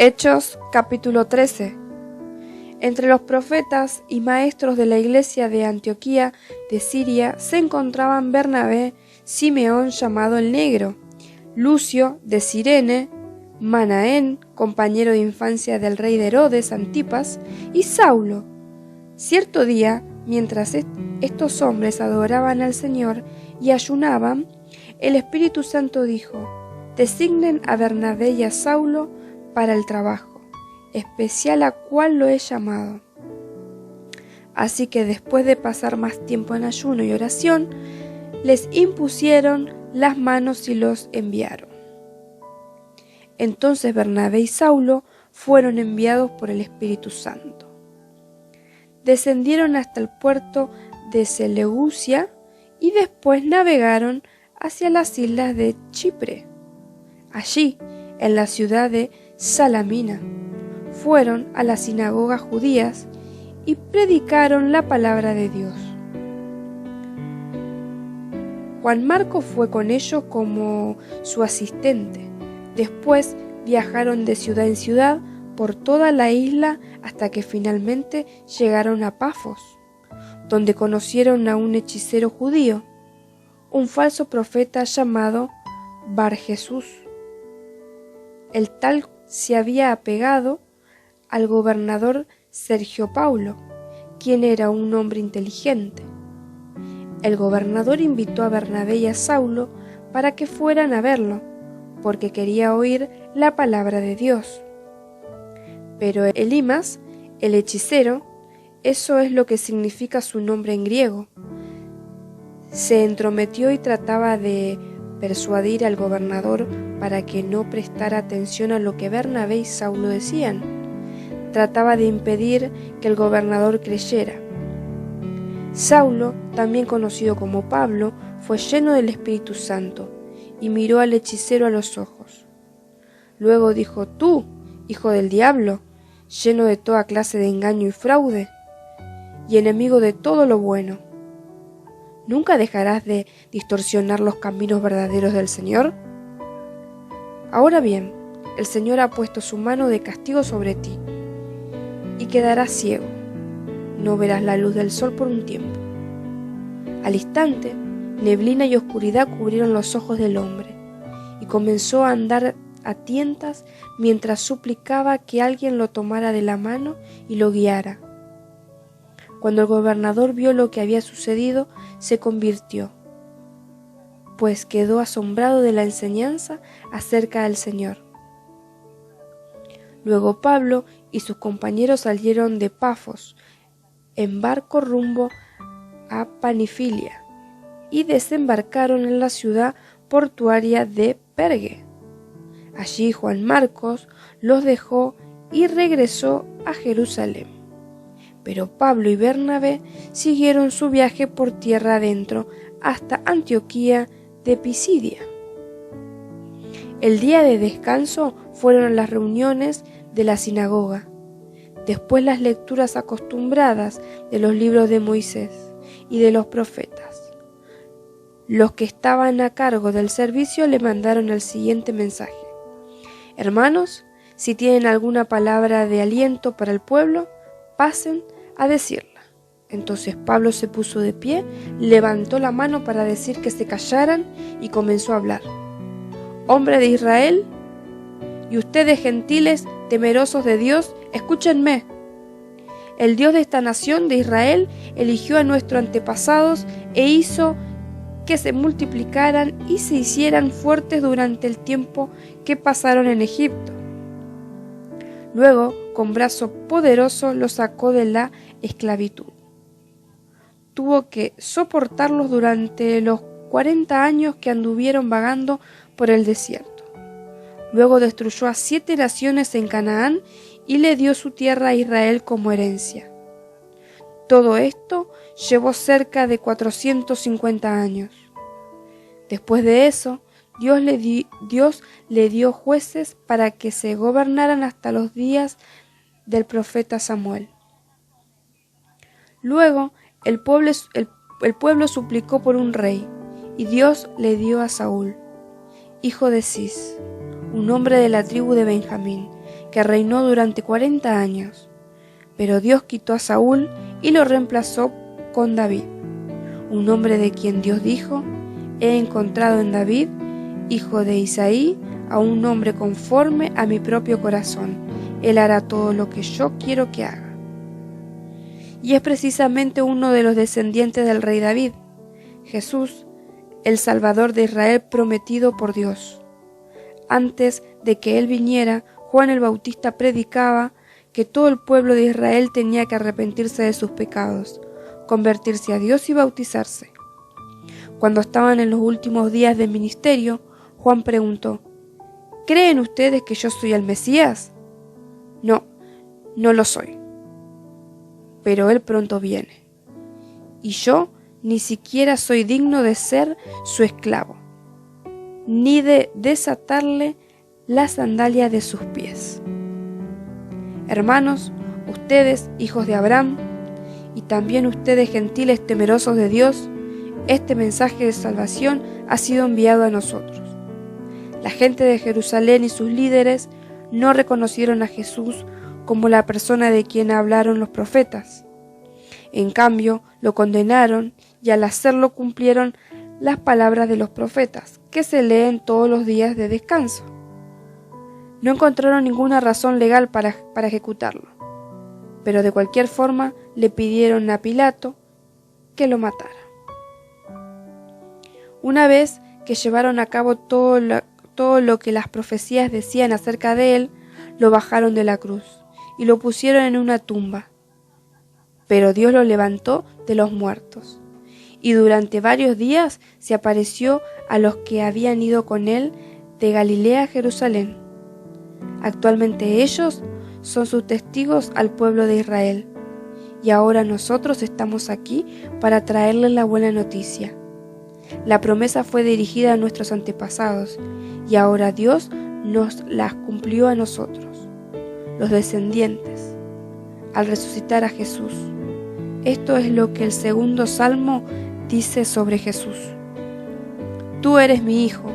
Hechos capítulo 13. Entre los profetas y maestros de la iglesia de Antioquía de Siria se encontraban Bernabé, Simeón llamado el Negro, Lucio de Cirene, Manaén, compañero de infancia del rey de Herodes Antipas, y Saulo. Cierto día, mientras estos hombres adoraban al Señor y ayunaban, el Espíritu Santo dijo: designen a Bernabé y a Saulo para el trabajo especial a cual lo he llamado. Así que después de pasar más tiempo en ayuno y oración, les impusieron las manos y los enviaron. Entonces Bernabé y Saulo fueron enviados por el Espíritu Santo. Descendieron hasta el puerto de Seleucia y después navegaron hacia las islas de Chipre. Allí, en la ciudad de Salamina, fueron a las sinagogas judías y predicaron la palabra de Dios. Juan Marcos fue con ellos como su asistente. Después viajaron de ciudad en ciudad por toda la isla hasta que finalmente llegaron a Pafos, donde conocieron a un hechicero judío, un falso profeta llamado Bar Jesús. El tal se había apegado al gobernador Sergio Paulo, quien era un hombre inteligente. El gobernador invitó a Bernabé y a Saulo para que fueran a verlo, porque quería oír la palabra de Dios. Pero Elimas, el hechicero, eso es lo que significa su nombre en griego, se entrometió y trataba de persuadir al gobernador para que no prestara atención a lo que Bernabé y Saulo decían. Trataba de impedir que el gobernador creyera. Saulo, también conocido como Pablo, fue lleno del Espíritu Santo y miró al hechicero a los ojos. Luego dijo: tú, hijo del diablo, lleno de toda clase de engaño y fraude, y enemigo de todo lo bueno, ¿nunca dejarás de distorsionar los caminos verdaderos del Señor? Ahora bien, el Señor ha puesto su mano de castigo sobre ti, y quedarás ciego. No verás la luz del sol por un tiempo. Al instante, neblina y oscuridad cubrieron los ojos del hombre, y comenzó a andar a tientas mientras suplicaba que alguien lo tomara de la mano y lo guiara. Cuando el gobernador vio lo que había sucedido, se convirtió, pues quedó asombrado de la enseñanza acerca del Señor. Luego Pablo y sus compañeros salieron de Pafos en barco rumbo a Panfilia y desembarcaron en la ciudad portuaria de Perge. Allí Juan Marcos los dejó y regresó a Jerusalén. Pero Pablo y Bernabé siguieron su viaje por tierra adentro hasta Antioquía de Pisidia. El día de descanso fueron las reuniones de la sinagoga, después las lecturas acostumbradas de los libros de Moisés y de los profetas. Los que estaban a cargo del servicio le mandaron el siguiente mensaje: hermanos, si tienen alguna palabra de aliento para el pueblo, pasen a decirla. Entonces Pablo se puso de pie, levantó la mano para decir que se callaran y comenzó a hablar: hombre de Israel, y ustedes gentiles temerosos de Dios, escúchenme. El Dios de esta nación de Israel eligió a nuestros antepasados e hizo que se multiplicaran y se hicieran fuertes durante el tiempo que pasaron en Egipto. Luego, con brazo poderoso, los sacó de la esclavitud. Tuvo que soportarlos durante los 40 años que anduvieron vagando por el desierto. Luego destruyó a 7 naciones en Canaán y le dio su tierra a Israel como herencia. Todo esto llevó cerca de 450 años. Después de eso, Dios le dio jueces para que se gobernaran hasta los días del profeta Samuel. Luego, el pueblo suplicó por un rey, y Dios le dio a Saúl, hijo de Cis, un hombre de la tribu de Benjamín, que reinó durante 40 años. Pero Dios quitó a Saúl y lo reemplazó con David, un hombre de quien Dios dijo: he encontrado en David, hijo de Isaí, a un hombre conforme a mi propio corazón. Él hará todo lo que yo quiero que haga. Y es precisamente uno de los descendientes del rey David, Jesús, el Salvador de Israel prometido por Dios. Antes de que él viniera, Juan el Bautista predicaba que todo el pueblo de Israel tenía que arrepentirse de sus pecados, convertirse a Dios y bautizarse. Cuando estaban en los últimos días del ministerio, Juan preguntó: ¿creen ustedes que yo soy el Mesías? No, no lo soy. Pero él pronto viene, y yo ni siquiera soy digno de ser su esclavo, ni de desatarle las sandalias de sus pies. Hermanos, ustedes, hijos de Abraham, y también ustedes, gentiles temerosos de Dios, este mensaje de salvación ha sido enviado a nosotros. La gente de Jerusalén y sus líderes no reconocieron a Jesús como la persona de quien hablaron los profetas. En cambio, lo condenaron y al hacerlo cumplieron las palabras de los profetas, que se leen todos los días de descanso. No encontraron ninguna razón legal para ejecutarlo, pero de cualquier forma le pidieron a Pilato que lo matara. Una vez que llevaron a cabo todo lo que las profecías decían acerca de él, lo bajaron de la cruz y lo pusieron en una tumba. Pero Dios lo levantó de los muertos, y durante varios días se apareció a los que habían ido con él de Galilea a Jerusalén. Actualmente ellos son sus testigos al pueblo de Israel, y ahora nosotros estamos aquí para traerles la buena noticia. La promesa fue dirigida a nuestros antepasados, y ahora Dios nos las cumplió a nosotros, los descendientes, al resucitar a Jesús. Esto es lo que el segundo salmo dice sobre Jesús. Tú eres mi hijo,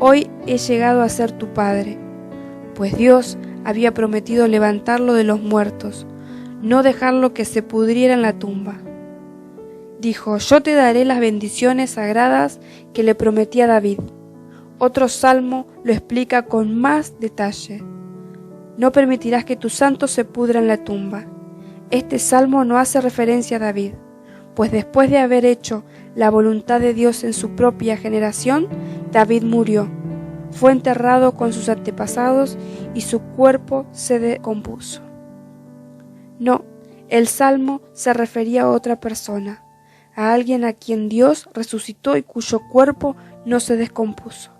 hoy he llegado a ser tu padre. Pues Dios había prometido levantarlo de los muertos, no dejarlo que se pudriera en la tumba. Dijo: yo te daré las bendiciones sagradas que le prometí a David. Otro salmo lo explica con más detalle. No permitirás que tu santo se pudra en la tumba. Este salmo no hace referencia a David, pues después de haber hecho la voluntad de Dios en su propia generación, David murió, fue enterrado con sus antepasados y su cuerpo se decompuso. No, el salmo se refería a otra persona, a alguien a quien Dios resucitó y cuyo cuerpo no se descompuso.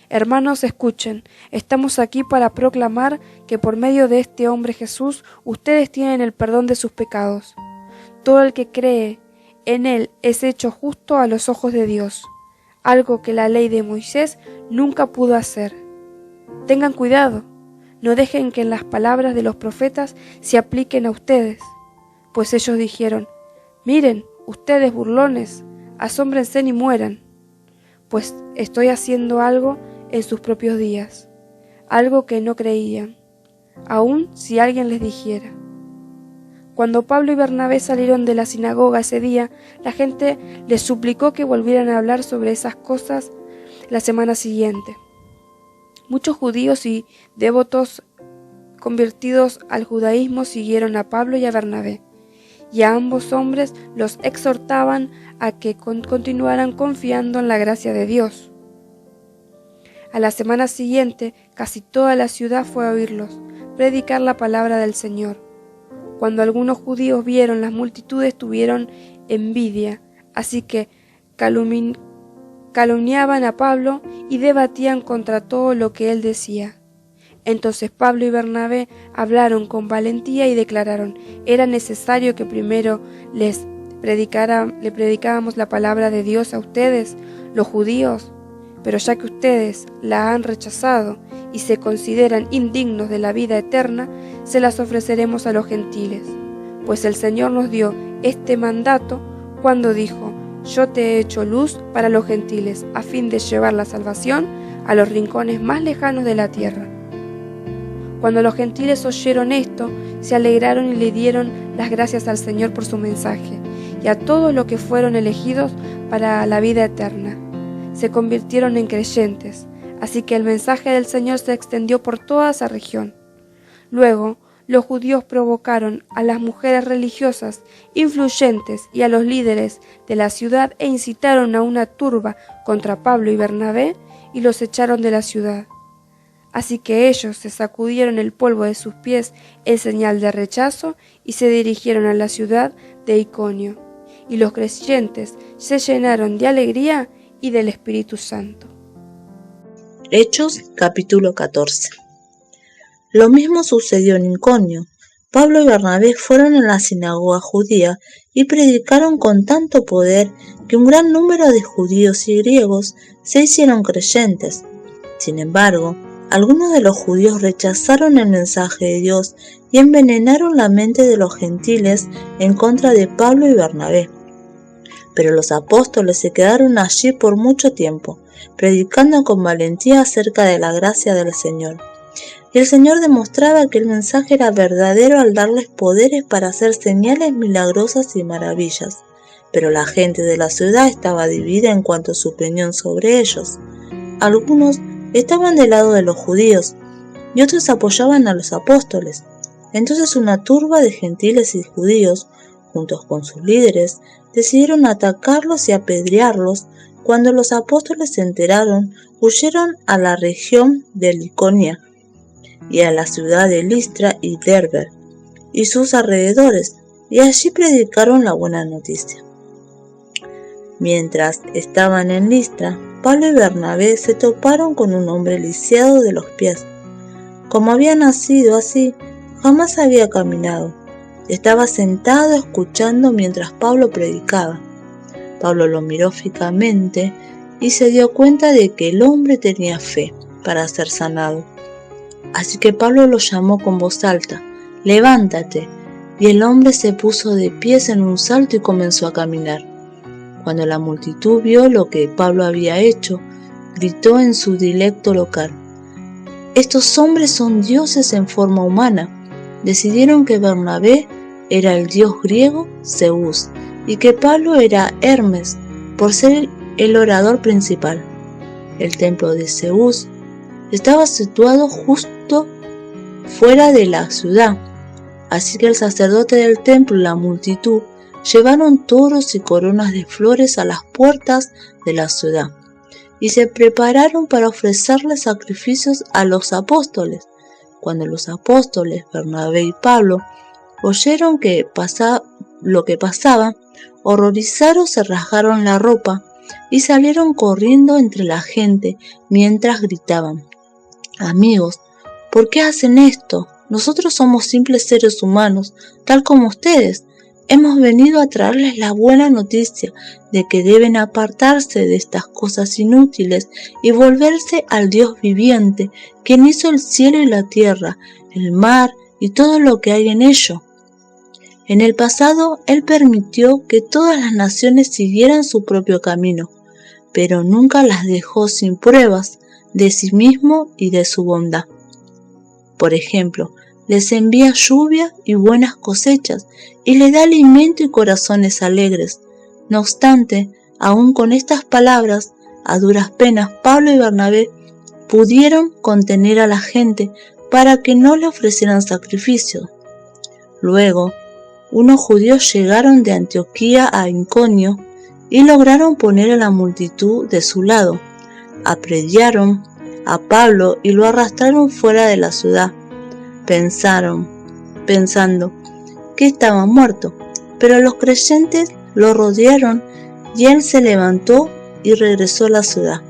Hermanos, escuchen, estamos aquí para proclamar que por medio de este hombre Jesús, ustedes tienen el perdón de sus pecados. Todo el que cree en él es hecho justo a los ojos de Dios, algo que la ley de Moisés nunca pudo hacer. Tengan cuidado, no dejen que las palabras de los profetas se apliquen a ustedes, pues ellos dijeron: miren, ustedes burlones, asómbrense y mueran, pues estoy haciendo algo en sus propios días, algo que no creían, aun si alguien les dijera. Cuando Pablo y Bernabé salieron de la sinagoga ese día, la gente les suplicó que volvieran a hablar sobre esas cosas la semana siguiente. Muchos judíos y devotos convertidos al judaísmo siguieron a Pablo y a Bernabé, y a ambos hombres los exhortaban a que continuaran confiando en la gracia de Dios. A la semana siguiente, casi toda la ciudad fue a oírlos predicar la palabra del Señor. Cuando algunos judíos vieron las multitudes, tuvieron envidia, así que calumniaban a Pablo y debatían contra todo lo que él decía. Entonces Pablo y Bernabé hablaron con valentía y declararon: era necesario que primero le predicáramos la palabra de Dios a ustedes, los judíos, pero ya que ustedes la han rechazado y se consideran indignos de la vida eterna, se las ofreceremos a los gentiles, pues el Señor nos dio este mandato cuando dijo: yo te he hecho luz para los gentiles, a fin de llevar la salvación a los rincones más lejanos de la tierra. Cuando los gentiles oyeron esto, se alegraron y le dieron las gracias al Señor por su mensaje, y a todos los que fueron elegidos para la vida eterna. Se convirtieron en creyentes, así que el mensaje del Señor se extendió por toda esa región. Luego, los judíos provocaron a las mujeres religiosas influyentes y a los líderes de la ciudad e incitaron a una turba contra Pablo y Bernabé y los echaron de la ciudad. Así que ellos se sacudieron el polvo de sus pies en señal de rechazo y se dirigieron a la ciudad de Iconio. Y los creyentes se llenaron de alegría y del Espíritu Santo. Hechos capítulo 14. Lo mismo sucedió en Iconio. Pablo y Bernabé fueron a la sinagoga judía y predicaron con tanto poder que un gran número de judíos y griegos se hicieron creyentes. Sin embargo, algunos de los judíos rechazaron el mensaje de Dios y envenenaron la mente de los gentiles en contra de Pablo y Bernabé. Pero los apóstoles se quedaron allí por mucho tiempo, predicando con valentía acerca de la gracia del Señor. Y el Señor demostraba que el mensaje era verdadero al darles poderes para hacer señales milagrosas y maravillas. Pero la gente de la ciudad estaba dividida en cuanto a su opinión sobre ellos. Algunos estaban del lado de los judíos y otros apoyaban a los apóstoles. Entonces una turba de gentiles y judíos, juntos con sus líderes, decidieron atacarlos y apedrearlos. Cuando los apóstoles se enteraron, huyeron a la región de Liconia y a la ciudad de Listra y Derbe y sus alrededores, y allí predicaron la buena noticia. Mientras estaban en Listra, Pablo y Bernabé se toparon con un hombre lisiado de los pies. Como había nacido así, jamás había caminado. Estaba sentado escuchando mientras Pablo predicaba. Pablo lo miró fijamente y se dio cuenta de que el hombre tenía fe para ser sanado. Así que Pablo lo llamó con voz alta: «Levántate», y el hombre se puso de pies en un salto y comenzó a caminar. Cuando la multitud vio lo que Pablo había hecho, gritó en su dialecto local: «Estos hombres son dioses en forma humana». Decidieron que Bernabé era el dios griego Zeus y que Pablo era Hermes por ser el orador principal. El templo de Zeus estaba situado justo fuera de la ciudad, así que el sacerdote del templo y la multitud llevaron toros y coronas de flores a las puertas de la ciudad y se prepararon para ofrecerle sacrificios a los apóstoles. Cuando los apóstoles Bernabé y Pablo oyeron lo que pasaba, horrorizados se rasgaron la ropa y salieron corriendo entre la gente mientras gritaban: «Amigos, ¿por qué hacen esto? Nosotros somos simples seres humanos, tal como ustedes. Hemos venido a traerles la buena noticia de que deben apartarse de estas cosas inútiles y volverse al Dios viviente, quien hizo el cielo y la tierra, el mar y todo lo que hay en ello. En el pasado, Él permitió que todas las naciones siguieran su propio camino, pero nunca las dejó sin pruebas de sí mismo y de su bondad. Por ejemplo, les envía lluvia y buenas cosechas, y le da alimento y corazones alegres. No obstante, aún con estas palabras, a duras penas Pablo y Bernabé pudieron contener a la gente para que no le ofrecieran sacrificios. Luego, unos judíos llegaron de Antioquía a Iconio y lograron poner a la multitud de su lado. Apedrearon a Pablo y lo arrastraron fuera de la ciudad, pensando que estaba muerto, pero los creyentes lo rodearon y él se levantó y regresó a la ciudad.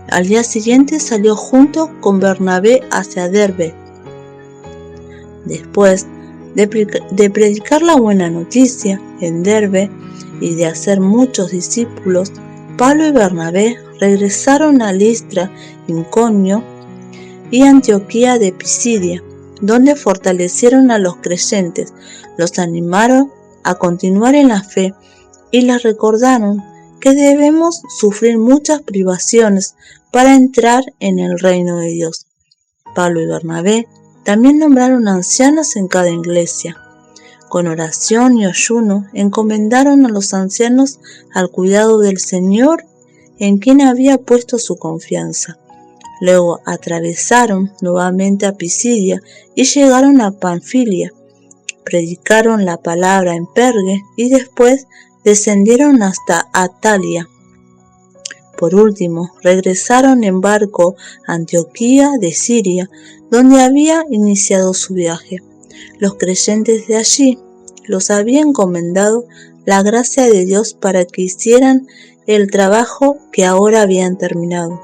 Al día siguiente salió junto con Bernabé hacia Derbe. Después de predicar la buena noticia en Derbe y de hacer muchos discípulos, Pablo y Bernabé regresaron a Listra, Iconio y Antioquía de Pisidia, donde fortalecieron a los creyentes, los animaron a continuar en la fe y les recordaron que debemos sufrir muchas privaciones para entrar en el reino de Dios. Pablo y Bernabé También nombraron ancianos en cada iglesia. Con oración y ayuno encomendaron a los ancianos al cuidado del Señor en quien había puesto su confianza. Luego atravesaron nuevamente a Pisidia y llegaron a Panfilia. Predicaron la palabra en Pergue y después descendieron hasta Atalia. Por último, regresaron en barco a Antioquía de Siria, donde había iniciado su viaje. Los creyentes de allí los había encomendado la gracia de Dios para que hicieran el trabajo que ahora habían terminado.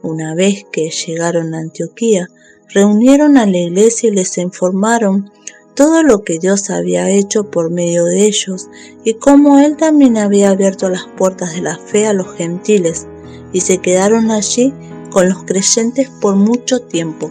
Una vez que llegaron a Antioquía, reunieron a la iglesia y les informaron todo lo que Dios había hecho por medio de ellos y cómo Él también había abierto las puertas de la fe a los gentiles, y se quedaron allí con los creyentes por mucho tiempo.